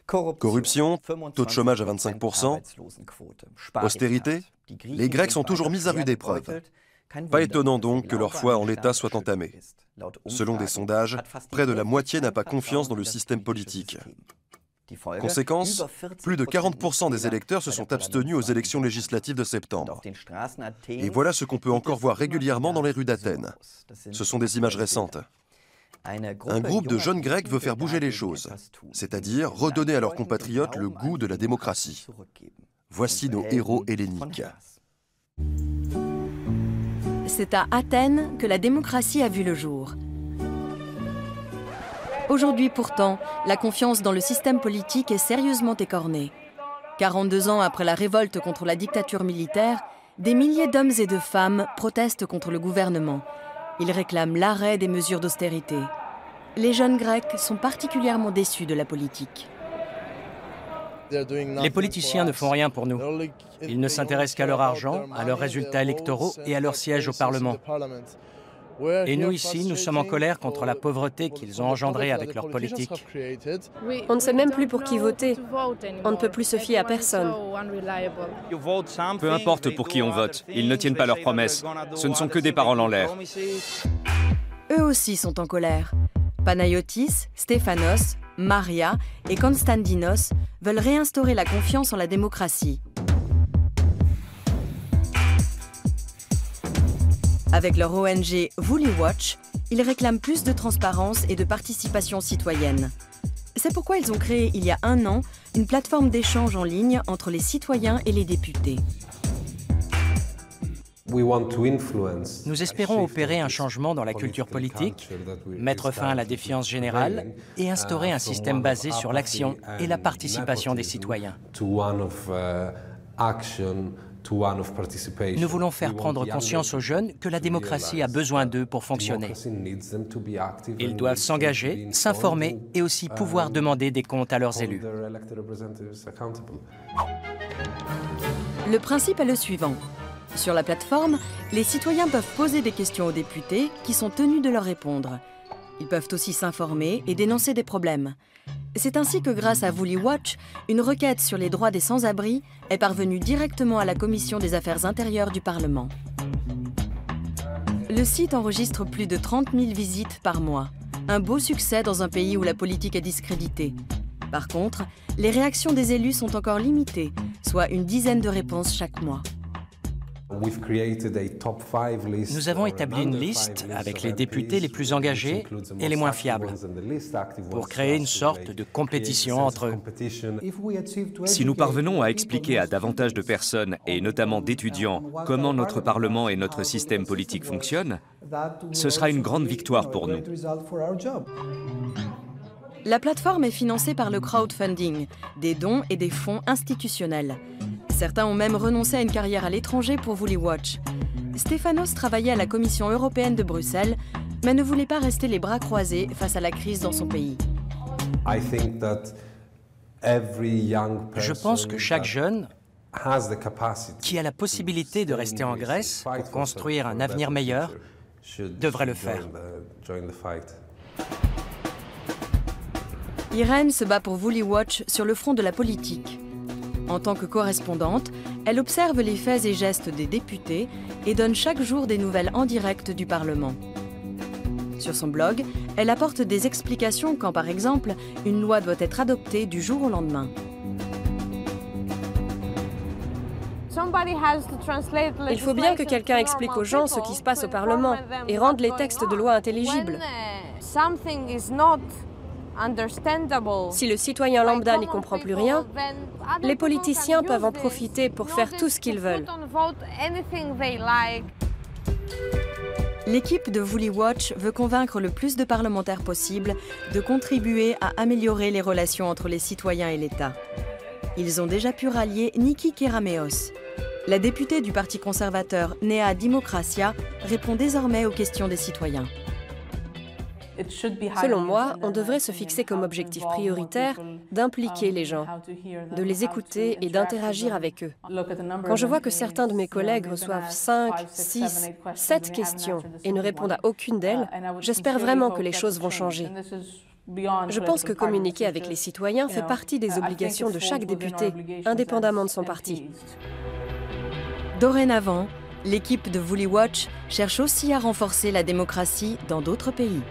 Corruption, taux de chômage à 25%, austérité, les Grecs sont toujours mis à rude épreuve. Pas étonnant donc que leur foi en l'État soit entamée. Selon des sondages, près de la moitié n'a pas confiance dans le système politique. Conséquence, plus de 40% des électeurs se sont abstenus aux élections législatives de septembre. Et voilà ce qu'on peut encore voir régulièrement dans les rues d'Athènes. Ce sont des images récentes. Un groupe de jeunes Grecs veut faire bouger les choses, c'est-à-dire redonner à leurs compatriotes le goût de la démocratie. Voici nos héros helléniques. C'est à Athènes que la démocratie a vu le jour. Aujourd'hui pourtant, la confiance dans le système politique est sérieusement écornée. 42 ans après la révolte contre la dictature militaire, des milliers d'hommes et de femmes protestent contre le gouvernement. Ils réclament l'arrêt des mesures d'austérité. Les jeunes Grecs sont particulièrement déçus de la politique. Les politiciens ne font rien pour nous. Ils ne s'intéressent qu'à leur argent, à leurs résultats électoraux et à leur siège au Parlement. Et nous ici, nous sommes en colère contre la pauvreté qu'ils ont engendrée avec leur politique. On ne sait même plus pour qui voter. On ne peut plus se fier à personne. Peu importe pour qui on vote, ils ne tiennent pas leurs promesses. Ce ne sont que des paroles en l'air. Eux aussi sont en colère. Panayotis, Stéphanos, Maria et Konstantinos veulent réinstaurer la confiance en la démocratie. Avec leur ONG Vouliwatch, ils réclament plus de transparence et de participation citoyenne. C'est pourquoi ils ont créé il y a un an une plateforme d'échange en ligne entre les citoyens et les députés. Nous espérons opérer un changement dans la culture politique, mettre fin à la défiance générale et instaurer un système basé sur l'action et la participation des citoyens. Nous voulons faire prendre conscience aux jeunes que la démocratie a besoin d'eux pour fonctionner. Ils doivent s'engager, s'informer et aussi pouvoir demander des comptes à leurs élus. Le principe est le suivant. Sur la plateforme, les citoyens peuvent poser des questions aux députés qui sont tenus de leur répondre. Ils peuvent aussi s'informer et dénoncer des problèmes. C'est ainsi que grâce à Vouliwatch, une requête sur les droits des sans-abri est parvenue directement à la Commission des Affaires intérieures du Parlement. Le site enregistre plus de 30 000 visites par mois. Un beau succès dans un pays où la politique est discréditée. Par contre, les réactions des élus sont encore limitées, soit une dizaine de réponses chaque mois. Nous avons établi une liste avec les députés les plus engagés et les moins fiables pour créer une sorte de compétition entre eux. Si nous parvenons à expliquer à davantage de personnes, et notamment d'étudiants, comment notre Parlement et notre système politique fonctionnent, ce sera une grande victoire pour nous. La plateforme est financée par le crowdfunding, des dons et des fonds institutionnels. Certains ont même renoncé à une carrière à l'étranger pour Vouliwatch. Stéphanos travaillait à la Commission européenne de Bruxelles, mais ne voulait pas rester les bras croisés face à la crise dans son pays. Je pense que chaque jeune qui a la possibilité de rester en Grèce pour construire un avenir meilleur devrait le faire. Irène se bat pour Vouliwatch sur le front de la politique. En tant que correspondante, elle observe les faits et gestes des députés et donne chaque jour des nouvelles en direct du Parlement. Sur son blog, elle apporte des explications quand, par exemple, une loi doit être adoptée du jour au lendemain. Il faut bien que quelqu'un explique aux gens ce qui se passe au Parlement et rende les textes de loi intelligibles. Si le citoyen lambda n'y comprend plus rien, les politiciens peuvent en profiter pour faire tout ce qu'ils veulent. L'équipe de Vouliwatch veut convaincre le plus de parlementaires possible de contribuer à améliorer les relations entre les citoyens et l'État. Ils ont déjà pu rallier Niki Kerameos. La députée du Parti conservateur Nea Dimokratia répond désormais aux questions des citoyens. Selon moi, on devrait se fixer comme objectif prioritaire d'impliquer les gens, de les écouter et d'interagir avec eux. Quand je vois que certains de mes collègues reçoivent 5, 6, 7 questions et ne répondent à aucune d'elles, j'espère vraiment que les choses vont changer. Je pense que communiquer avec les citoyens fait partie des obligations de chaque député, indépendamment de son parti. Dorénavant, l'équipe de Woolly Watch cherche aussi à renforcer la démocratie dans d'autres pays.